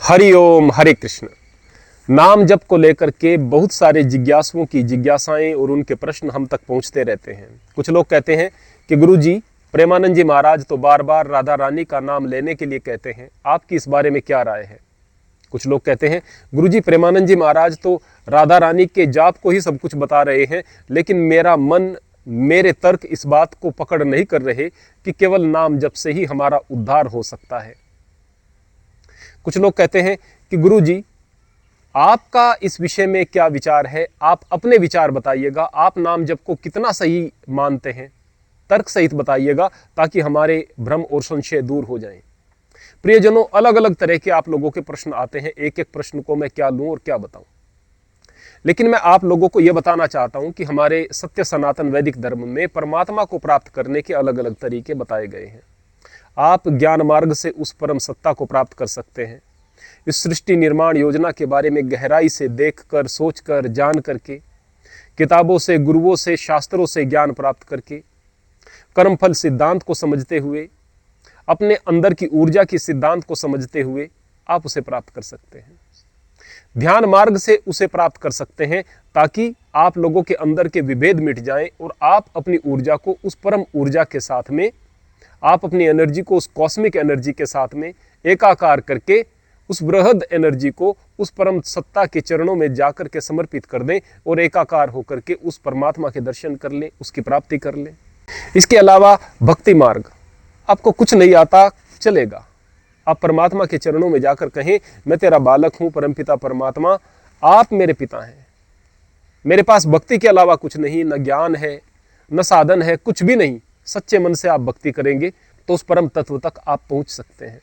हरि ओम हरे कृष्ण। नाम जप को लेकर के बहुत सारे जिज्ञासुओं की जिज्ञासाएं और उनके प्रश्न हम तक पहुंचते रहते हैं। कुछ लोग कहते हैं कि गुरुजी, प्रेमानंद जी महाराज तो बार बार राधा रानी का नाम लेने के लिए कहते हैं, आपकी इस बारे में क्या राय है। कुछ लोग कहते हैं गुरुजी, प्रेमानंद जी महाराज तो राधा रानी के जाप को ही सब कुछ बता रहे हैं, लेकिन मेरा मन, मेरे तर्क इस बात को पकड़ नहीं कर रहे कि केवल नाम जप से ही हमारा उद्धार हो सकता है। कुछ लोग कहते हैं कि गुरुजी, आपका इस विषय में क्या विचार है, आप अपने विचार बताइएगा, आप नाम जप को कितना सही मानते हैं, तर्क सहित बताइएगा ताकि हमारे भ्रम और संशय दूर हो जाएं। प्रियजनों, अलग अलग तरह के आप लोगों के प्रश्न आते हैं, एक एक प्रश्न को मैं क्या लूं और क्या बताऊं, लेकिन मैं आप लोगों को यह बताना चाहता हूं कि हमारे सत्य सनातन वैदिक धर्म में परमात्मा को प्राप्त करने के अलग अलग तरीके बताए गए हैं। आप ज्ञान मार्ग से उस परम सत्ता को प्राप्त कर सकते हैं। इस सृष्टि निर्माण योजना के बारे में गहराई से देखकर, सोचकर, जान करके, किताबों से, गुरुओं से, शास्त्रों से ज्ञान प्राप्त करके, कर्मफल सिद्धांत को समझते हुए, अपने अंदर की ऊर्जा की सिद्धांत को समझते हुए आप उसे प्राप्त कर सकते हैं। ध्यान मार्ग से उसे प्राप्त कर सकते हैं ताकि आप लोगों के अंदर के विभेद मिट जाएं और आप अपनी ऊर्जा को उस परम ऊर्जा के साथ में, आप अपनी एनर्जी को उस कॉस्मिक एनर्जी के साथ में एकाकार करके उस बृहद एनर्जी को उस परम सत्ता के चरणों में जाकर के समर्पित कर दें और एकाकार होकर के उस परमात्मा के दर्शन कर लें, उसकी प्राप्ति कर लें। इसके अलावा भक्ति मार्ग, आपको कुछ नहीं आता चलेगा, आप परमात्मा के चरणों में जाकर कहें, मैं तेरा बालक हूं परमपिता परमात्मा, आप मेरे पिता हैं, मेरे पास भक्ति के अलावा कुछ नहीं, न ज्ञान है, न साधन है, कुछ भी नहीं। सच्चे मन से आप भक्ति करेंगे तो उस परम तत्व तक आप पहुंच सकते हैं।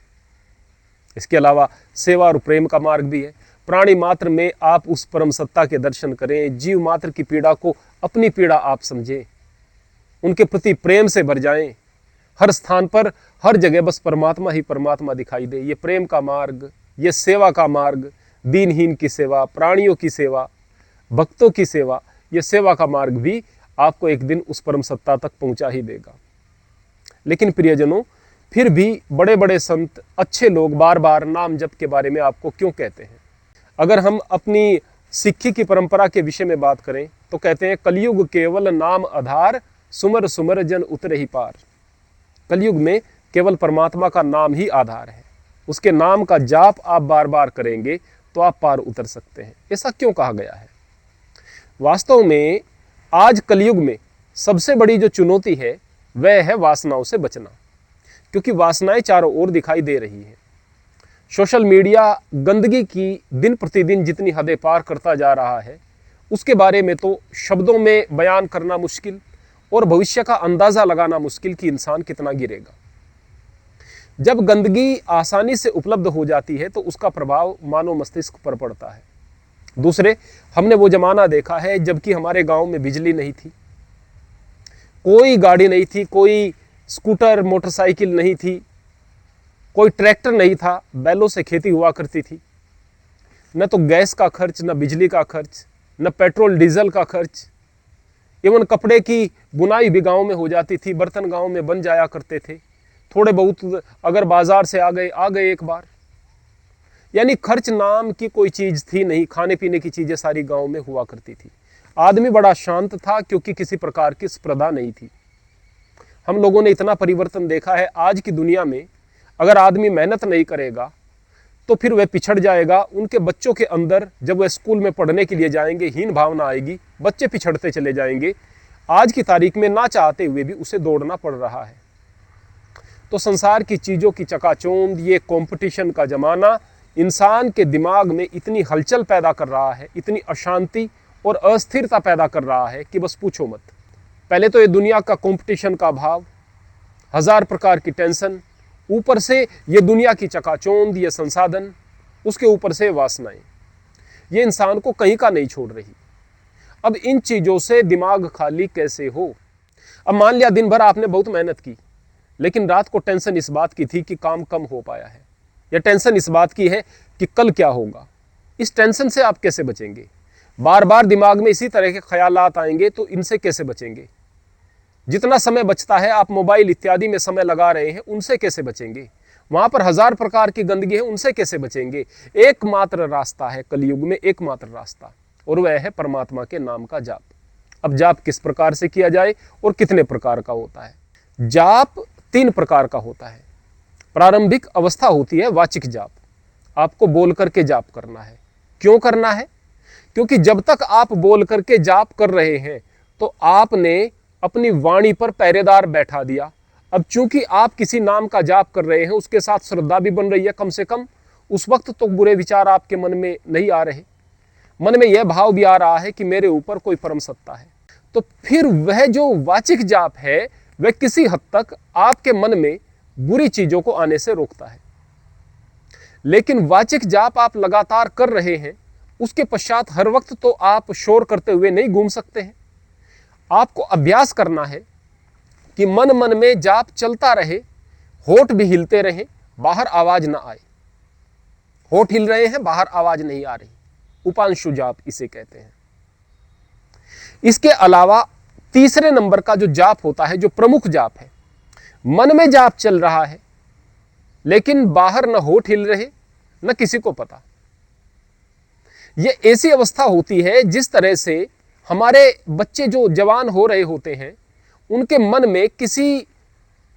इसके अलावा सेवा और प्रेम का मार्ग भी है। प्राणी मात्र में आप उस परम सत्ता के दर्शन करें, जीव मात्र की पीड़ा को अपनी पीड़ा आप समझें, उनके प्रति प्रेम से भर जाएं। हर स्थान पर, हर जगह बस परमात्मा ही परमात्मा दिखाई दे। ये प्रेम का मार्ग, ये सेवा का मार्ग, दीनहीन की सेवा, प्राणियों की सेवा, भक्तों की सेवा, ये सेवा का मार्ग भी आपको एक दिन उस परम सत्ता तक पहुंचा ही देगा। लेकिन प्रियजनों, फिर भी बड़े बड़े संत, अच्छे लोग बार बार नाम जप के बारे में आपको क्यों कहते हैं। अगर हम अपनी सिक्खी की परंपरा के विषय में बात करें तो कहते हैं, कलयुग केवल नाम आधार, सुमर सुमर जन उतरे ही पार। कलयुग में केवल परमात्मा का नाम ही आधार है। उसके नाम का जाप आप बार बार करेंगे तो आप पार उतर सकते हैं। ऐसा क्यों कहा गया है? वास्तव में आज कलयुग में सबसे बड़ी जो चुनौती है वह है वासनाओं से बचना, क्योंकि वासनाएं चारों ओर दिखाई दे रही हैं। सोशल मीडिया गंदगी की दिन प्रतिदिन जितनी हदें पार करता जा रहा है, उसके बारे में तो शब्दों में बयान करना मुश्किल और भविष्य का अंदाजा लगाना मुश्किल कि इंसान कितना गिरेगा। जब गंदगी आसानी से उपलब्ध हो जाती है तो उसका प्रभाव मानव मस्तिष्क पर पड़ता है। दूसरे, हमने वो जमाना देखा है जबकि हमारे गांव में बिजली नहीं थी, कोई गाड़ी नहीं थी, कोई स्कूटर मोटरसाइकिल नहीं थी, कोई ट्रैक्टर नहीं था, बैलों से खेती हुआ करती थी। न तो गैस का खर्च, न बिजली का खर्च, न पेट्रोल डीजल का खर्च। इवन कपड़े की बुनाई भी गांव में हो जाती थी, बर्तन गांव में बन जाया करते थे। थोड़े बहुत अगर बाजार से आ गए एक बार, यानी खर्च नाम की कोई चीज थी नहीं। खाने पीने की चीजें सारी गांव में हुआ करती थी। आदमी बड़ा शांत था क्योंकि किसी प्रकार की स्पर्धा नहीं थी। हम लोगों ने इतना परिवर्तन देखा है आज की दुनिया में, अगर आदमी मेहनत नहीं करेगा तो फिर वह पिछड़ जाएगा। उनके बच्चों के अंदर जब वह स्कूल में पढ़ने के लिए जाएंगे हीन भावना आएगी, बच्चे पिछड़ते चले जाएंगे। आज की तारीख में ना चाहते हुए भी उसे दौड़ना पड़ रहा है। तो संसार की चीज़ों की चकाचौंध, ये कंपटीशन का ज़माना इंसान के दिमाग में इतनी हलचल पैदा कर रहा है, इतनी अशांति और अस्थिरता पैदा कर रहा है कि बस पूछो मत। पहले तो ये दुनिया का कंपटीशन का भाव, हजार प्रकार की टेंशन, ऊपर से ये दुनिया की चकाचौंध, ये संसाधन, उसके ऊपर से वासनाएं, ये इंसान को कहीं का नहीं छोड़ रही। अब इन चीज़ों से दिमाग खाली कैसे हो? अब मान लिया दिन भर आपने बहुत मेहनत की, लेकिन रात को टेंशन इस बात की थी कि काम कम हो पाया है, या टेंशन इस बात की है कि कल क्या होगा। इस टेंशन से आप कैसे बचेंगे? बार बार दिमाग में इसी तरह के ख्यालात आएंगे तो इनसे कैसे बचेंगे? जितना समय बचता है आप मोबाइल इत्यादि में समय लगा रहे हैं, उनसे कैसे बचेंगे? वहां पर 1000 प्रकार की गंदगी है, उनसे कैसे बचेंगे? एकमात्र रास्ता है कलयुग में, एकमात्र रास्ता, और वह है परमात्मा के नाम का जाप। अब जाप किस प्रकार से किया जाए और कितने प्रकार का होता है? जाप 3 प्रकार का होता है। प्रारंभिक अवस्था होती है वाचिक जाप, आपको बोल करके जाप करना है। क्यों करना है? क्योंकि जब तक आप बोल करके जाप कर रहे हैं तो आपने अपनी वाणी पर पहरेदार बैठा दिया। अब चूंकि आप किसी नाम का जाप कर रहे हैं, उसके साथ श्रद्धा भी बन रही है, कम से कम उस वक्त तो बुरे विचार आपके मन में नहीं आ रहे, मन में यह भाव भी आ रहा है कि मेरे ऊपर कोई परम सत्ता है, तो फिर वह जो वाचिक जाप है वह किसी हद तक आपके मन में बुरी चीजों को आने से रोकता है। लेकिन वाचिक जाप आप लगातार कर रहे हैं, उसके पश्चात हर वक्त तो आप शोर करते हुए नहीं घूम सकते हैं। आपको अभ्यास करना है कि मन मन में जाप चलता रहे, होठ भी हिलते रहे, बाहर आवाज ना आए। होठ हिल रहे हैं, बाहर आवाज नहीं आ रही, उपांशु जाप इसे कहते हैं। इसके अलावा तीसरे नंबर का जो जाप होता है, जो प्रमुख जाप है, मन में जाप चल रहा है लेकिन बाहर न होठ हिल रहे न किसी को पता। यह ऐसी अवस्था होती है जिस तरह से हमारे बच्चे जो जवान हो रहे होते हैं, उनके मन में किसी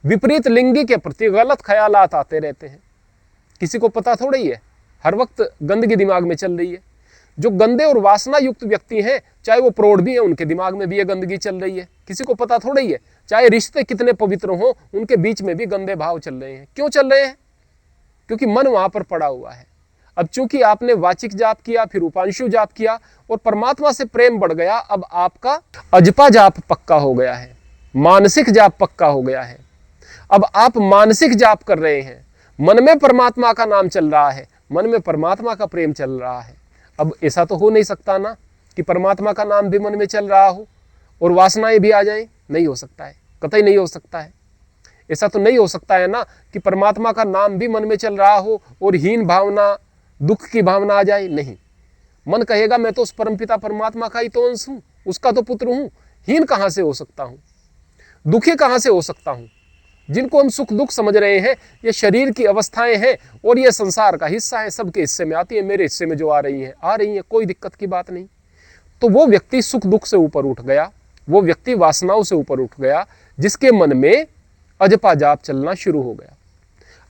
विपरीत लिंगी के प्रति गलत ख्यालात आते रहते हैं, किसी को पता थोड़ा ही है, हर वक्त गंदगी दिमाग में चल रही है। जो गंदे और वासना युक्त व्यक्ति हैं, चाहे वो प्रौढ़ भी है, उनके दिमाग में भी ये गंदगी चल रही है, किसी को पता थोड़ा ही है। चाहे रिश्ते कितने पवित्र हों, उनके बीच में भी गंदे भाव चल रहे हैं। क्यों चल रहे हैं? क्योंकि मन वहां पर पड़ा हुआ है। अब चूंकि आपने वाचिक जाप किया, फिर उपांशु जाप किया और परमात्मा से प्रेम बढ़ गया, अब आपका अजपा जाप पक्का हो गया है, मानसिक जाप पक्का हो गया है। अब आप मानसिक जाप कर रहे हैं, मन में परमात्मा का नाम चल रहा है, मन में परमात्मा का प्रेम चल रहा है। अब ऐसा तो हो नहीं सकता ना कि परमात्मा का नाम भी मन में चल रहा हो और वासनाएं भी आ जाएं, नहीं हो सकता है, कतई नहीं हो सकता है। ऐसा तो नहीं हो सकता है ना कि परमात्मा का नाम भी मन में चल रहा हो और हीन भावना, दुख की भावना आ जाए, नहीं। मन कहेगा मैं तो उस परमपिता परमात्मा का ही तो अंश हूं, उसका तो पुत्र हूं, हीन कहां से हो सकता हूं, दुखी कहां से हो सकता हूं। जिनको हम सुख दुख समझ रहे हैं, ये शरीर की अवस्थाएं हैं और ये संसार का हिस्सा है, सबके हिस्से में आती है, मेरे हिस्से में जो आ रही है, कोई दिक्कत की बात नहीं। तो वो व्यक्ति सुख दुख से ऊपर उठ गया, वो व्यक्ति वासनाओं से ऊपर उठ गया, जिसके मन में अजपा जाप चलना शुरू हो गया।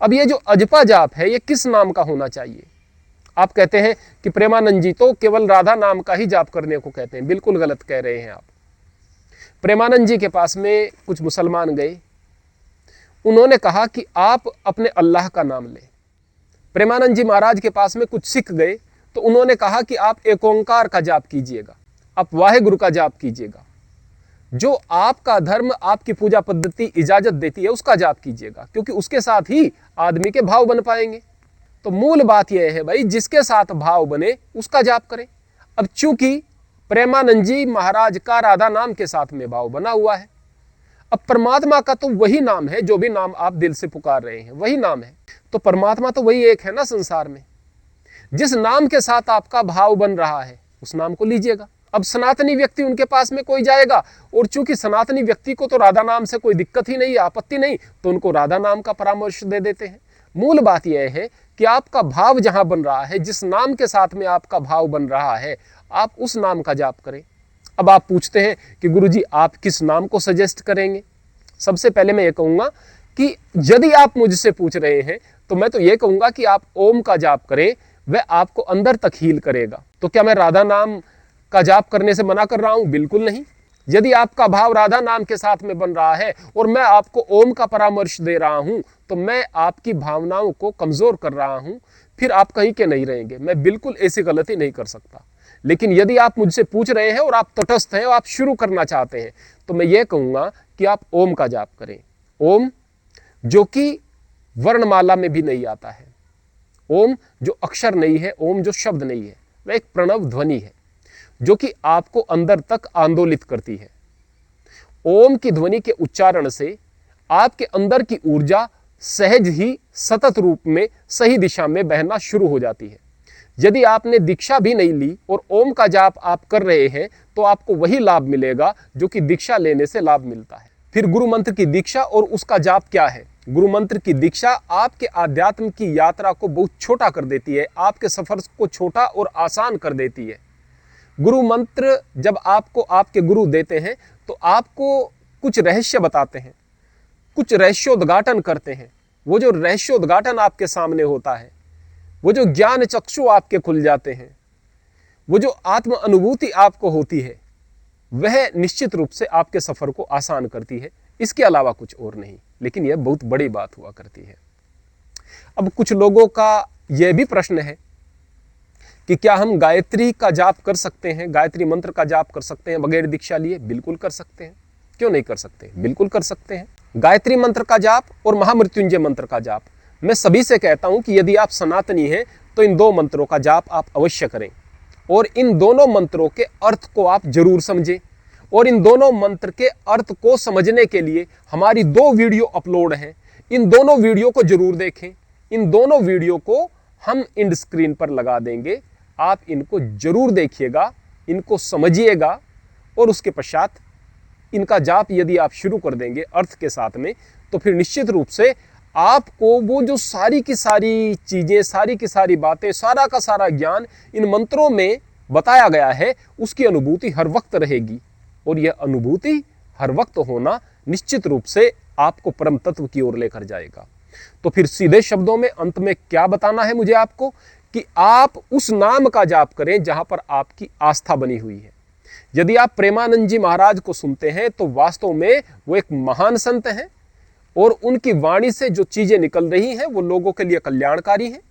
अब ये जो अजपा जाप है, ये किस नाम का होना चाहिए? आप कहते हैं कि प्रेमानंद जी तो केवल राधा नाम का ही जाप करने को कहते हैं। बिल्कुल गलत कह रहे हैं आप। प्रेमानंद जी के पास में कुछ मुसलमान गए, उन्होंने कहा कि आप अपने अल्लाह का नाम लें। प्रेमानंद जी महाराज के पास में कुछ सिख गए, तो उन्होंने कहा कि आप एक ओंकार का जाप कीजिएगा, आप वाहेगुरु का जाप कीजिएगा, जो आपका धर्म, आपकी पूजा पद्धति इजाजत देती है उसका जाप कीजिएगा, क्योंकि उसके साथ ही आदमी के भाव बन पाएंगे। तो मूल बात यह है भाई, जिसके साथ भाव बने उसका जाप करें। अब चूंकि प्रेमानंद जी महाराज का राधा नाम के साथ में भाव बना हुआ है, अब परमात्मा का तो वही नाम है, जो भी नाम आप दिल से पुकार रहे हैं वही नाम है, तो परमात्मा तो वही एक है ना संसार में। जिस नाम के साथ आपका भाव बन रहा है उस नाम को लीजिएगा। अब सनातनी व्यक्ति, उनके पास में कोई जाएगा और चूंकि सनातनी व्यक्ति को तो राधा नाम से कोई दिक्कत ही नहीं, आपत्ति नहीं, तो उनको राधा नाम का परामर्श दे देते हैं। मूल बात यह है कि आपका भाव जहां बन रहा है, जिस नाम के साथ में आपका भाव बन रहा है, आप उस नाम का जाप करें। अब आप पूछते हैं कि गुरुजी आप किस नाम को सजेस्ट करेंगे? सबसे पहले मैं ये कहूंगा कि यदि आप मुझसे पूछ रहे हैं तो मैं तो ये कहूंगा कि आप ओम का जाप करें, वह आपको अंदर तक हील करेगा। तो क्या मैं राधा नाम का जाप करने से मना कर रहा हूं? बिल्कुल नहीं। यदि आपका भाव राधा नाम के साथ में बन रहा है और मैं आपको ओम का परामर्श दे रहा हूं, तो मैं आपकी भावनाओं को कमजोर कर रहा हूं, फिर आप कहीं के नहीं रहेंगे। मैं बिल्कुल ऐसी गलती नहीं कर सकता। लेकिन यदि आप मुझसे पूछ रहे हैं और आप तटस्थ हैं और आप शुरू करना चाहते हैं, तो मैं ये कहूंगा कि आप ओम का जाप करें। ओम जो कि वर्णमाला में भी नहीं आता है, ओम जो अक्षर नहीं है, ओम जो शब्द नहीं है, वह एक प्रणव ध्वनि है जो कि आपको अंदर तक आंदोलित करती है। ओम की ध्वनि के उच्चारण से आपके अंदर की ऊर्जा सहज ही सतत रूप में सही दिशा में बहना शुरू हो जाती है। यदि आपने दीक्षा भी नहीं ली और ओम का जाप आप कर रहे हैं, तो आपको वही लाभ मिलेगा जो कि दीक्षा लेने से लाभ मिलता है। फिर गुरु मंत्र की दीक्षा और उसका जाप क्या है? गुरु मंत्र की दीक्षा आपके आध्यात्म की यात्रा को बहुत छोटा कर देती है, आपके सफर को छोटा और आसान कर देती है। गुरु मंत्र जब आपको आपके गुरु देते हैं तो आपको कुछ रहस्य बताते हैं, कुछ रहस्योद्घाटन करते हैं। वो जो रहस्योद्घाटन आपके सामने होता है, वो जो ज्ञान चक्षु आपके खुल जाते हैं, वो जो आत्म अनुभूति आपको होती है, वह निश्चित रूप से आपके सफर को आसान करती है। इसके अलावा कुछ और नहीं, लेकिन यह बहुत बड़ी बात हुआ करती है। अब कुछ लोगों का यह भी प्रश्न है कि क्या हम गायत्री का जाप कर सकते हैं, गायत्री मंत्र का जाप कर सकते हैं बगैर दीक्षा लिए? बिल्कुल कर सकते हैं। क्यों नहीं कर सकते? बिल्कुल कर सकते हैं। गायत्री मंत्र का जाप और महामृत्युंजय मंत्र का जाप, मैं सभी से कहता हूं कि यदि आप सनातनी हैं तो इन दो मंत्रों का जाप आप अवश्य करें, और इन दोनों मंत्रों के अर्थ को आप जरूर समझें। और इन दोनों मंत्र के अर्थ को समझने के लिए हमारी 2 वीडियो अपलोड हैं, इन दोनों वीडियो को जरूर देखें। इन दोनों वीडियो को हम इंड स्क्रीन पर लगा देंगे, आप इनको जरूर देखिएगा, इनको समझिएगा, और उसके पश्चात इनका जाप यदि आप शुरू कर देंगे अर्थ के साथ में, तो फिर निश्चित रूप से आपको वो जो सारी की सारी चीजें, सारी की सारी बातें, सारा का सारा ज्ञान इन मंत्रों में बताया गया है, उसकी अनुभूति हर वक्त रहेगी। और यह अनुभूति हर वक्त होना निश्चित रूप से आपको परम तत्व की ओर लेकर जाएगा। तो फिर सीधे शब्दों में अंत में क्या बताना है मुझे आपको, कि आप उस नाम का जाप करें जहां पर आपकी आस्था बनी हुई है। यदि आप प्रेमानंद जी महाराज को सुनते हैं तो वास्तव में वो एक महान संत हैं, और उनकी वाणी से जो चीजें निकल रही हैं वो लोगों के लिए कल्याणकारी हैं।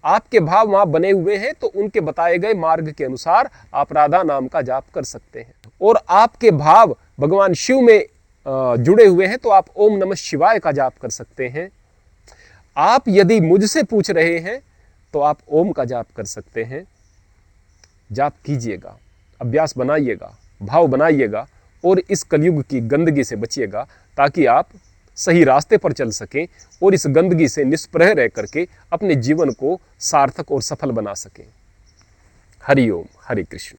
आपके भाव वहां बने हुए हैं तो उनके बताए गए मार्ग के अनुसार आप राधा नाम का जाप कर सकते हैं। और आपके भाव भगवान शिव में जुड़े हुए हैं तो आप ओम नमः शिवाय का जाप कर सकते हैं। आप यदि मुझसे पूछ रहे हैं तो आप ओम का जाप कर सकते हैं। जाप कीजिएगा, अभ्यास बनाइएगा, भाव बनाइएगा, और इस कलयुग की गंदगी से बचिएगा, ताकि आप सही रास्ते पर चल सकें और इस गंदगी से निष्प्रह रह करके अपने जीवन को सार्थक और सफल बना सकें। हरि ओम, हरि कृष्ण।